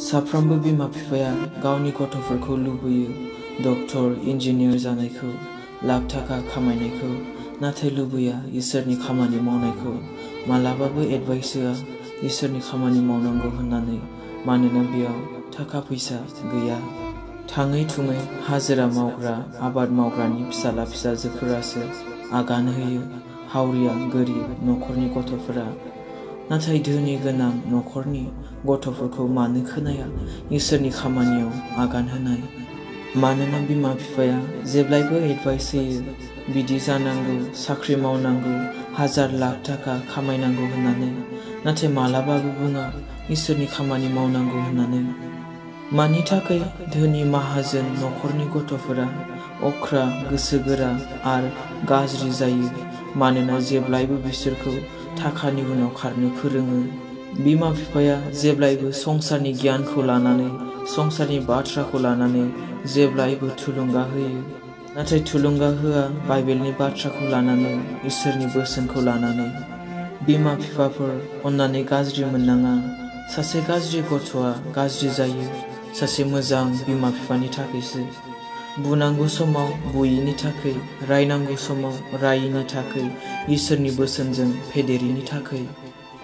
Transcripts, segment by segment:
साफ्रोमबो बिमा बिफाया गावनि गथ'फोरखौ लुबैयो डक्टर इन्जिनियार जानायखौ, लाख थाखा खामायनायखौ, नाथाय लुबैया इसोरनि खामानि मावनायखौ। मालाबाबो एडभाइस होआ इसोरनि खामानि मावनांगौ होननानै, मानोना बेयाव थाखा फैसा गैया। थाङै थुङै हाजिरा मावग्रा, आबाद मावग्रानि फिसाला फिसाजोफोरासो आगान होयो हावरिया गोरिब नखरनि गथ'फोरा। नाथाय धोनि गोनां नखरनि गथ'फोरखौ मानो खोनाया इसोरनि खामानियाव आगान होनाय? मानोना बिमा बिफाया जेब्लायबो एडभाइस होयो बिदि जानांगौ, साख्रि मावनांगौ, हाजार लाख थाखा खामायनांगौ होननानै, नाथाय मालाबाबो बुङा इसोरनि खामानि मावनांगौ होननानै। मानि थाखाय धोनि माहाजोन नखरनि गथ'फोरा अख्रा, गोसो गोरा आरो गाज्रि जायो? मानोना जेब्लायबो बिसोरखौ थाखानि उनाव खारनो फोरोङो। बिमा बिफाया जेब्लायबो संसारनि गियानखौ लानानै, संसारनि बाथ्राखौ लानानै जेब्लायबो थुलुंगा होयो, नाथाय थुलुंगा होआ बाइबेलनि बाथ्राखौ लानानै, इसोरनि बोसोनखौ लानानै। बिमा बिफाफोर, अन्नानै गाज्रि मोननाङा। सासे गाज्रि गथ'आ गाज्रि जायो सासे मोजां बिमा बिफानि थाखायसो। बुनांगौ समाव बुयैनि थाखै, रायनांगौ समाव रायैनि थाखै, इसोरनि बोसोनजों फेदेरिनि थाखै।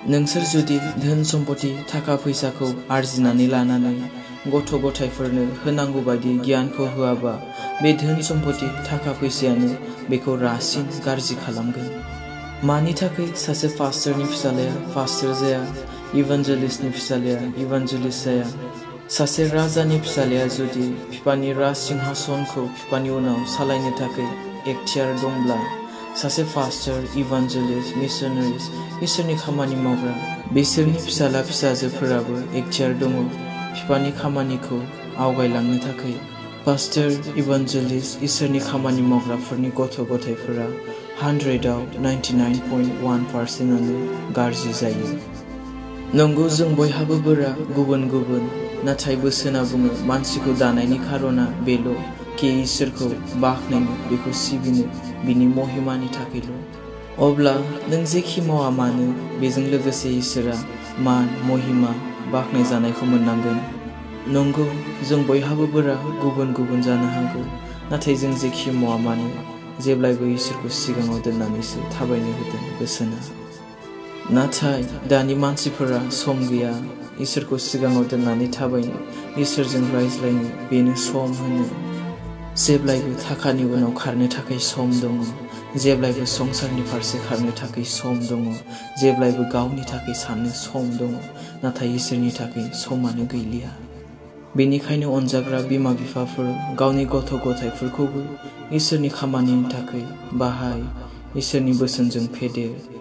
नोंसोर जुदि धोन सम्पति थाखा फैसाखौ आरजिनानै लानानै गथ' गथायफोरनो होनांगौ बायदि गियानखौ होआबा, बे धोन सम्पति थाखा फैसायानो बेखौ रासिन गाज्रि खालामगोन। मानि थाखाय सासे पास्टरनि फिसालाया पास्टर जाया, इभान्जेलिस्टनि फिसालाया इभान्जेलिस्ट जाया? सासे राजानि फिसालाया जुदि बिफानि राज सिंहासनखौ बिफानि उनाव सालायनो थाखाय एखथियार दंब्ला, सासे पास्टर, इभान्जेलिस्ट, मिशनारिस, इसोरनि खामानि मावग्रा, बिसोरनि फिसाला फिसाजोफोराबो एखथियार दङ बिफानि खामानिखौ आवगायलांनो थाखाय। पास्टर, इभान्जेलिस्ट, इसोरनि खामानि मावग्राफोरनि गथ' गथायफोरा 100आव 99.1%आनो गाज्रि जायो। नंगौ, जों बयहाबो बोरा गुबुन गुबुन, नाथाय बोसोना बुङो मानसिखौ दानायनि खार'ना बेल' कि इसोरखौ बाख्नायनो, बेखौ सिबिनो, बिनि महिमानि थाखायल'। अब्ला नों जेखि मावा मानो बेजों लोगोसे इसोरा मान, महिमा, बाख्नायजानायखौ मोननांगोन। नंगौ, जों बयहाबो बोरा गुबुन गुबुन जानो हागौ, नाथाय जों जेखि मावा मानो जेब्लायबो इसोरखौ सिगाङाव दोननानैसो थाबायनो होदों बोसोना। नाथाय दानि मानसिफोरा सम गैया इसोरखौ सिगाङाव दोननानै थाबायनो, इसोरजों रायज्लायनो, बेनो सम होनो। जेब्लायबो थाखानि उनाव खारनो थाखाय सम दङ, जेब्लायबो संसारनि फारसे खारनो थाखाय सम दङ, जेब्लायबो गावनि थाखाय साननो सम दङ, नाथाय इसोरनि थाखाय समानो गैलिया। बेनिखायनो अनजाग्रा बिमा बिफाफोर, गावनि गथ' गथायफोरखौबो इसोरनि खामानिनि थाखाय बाहाय, इसोरनि बोसोनजों फेदेर।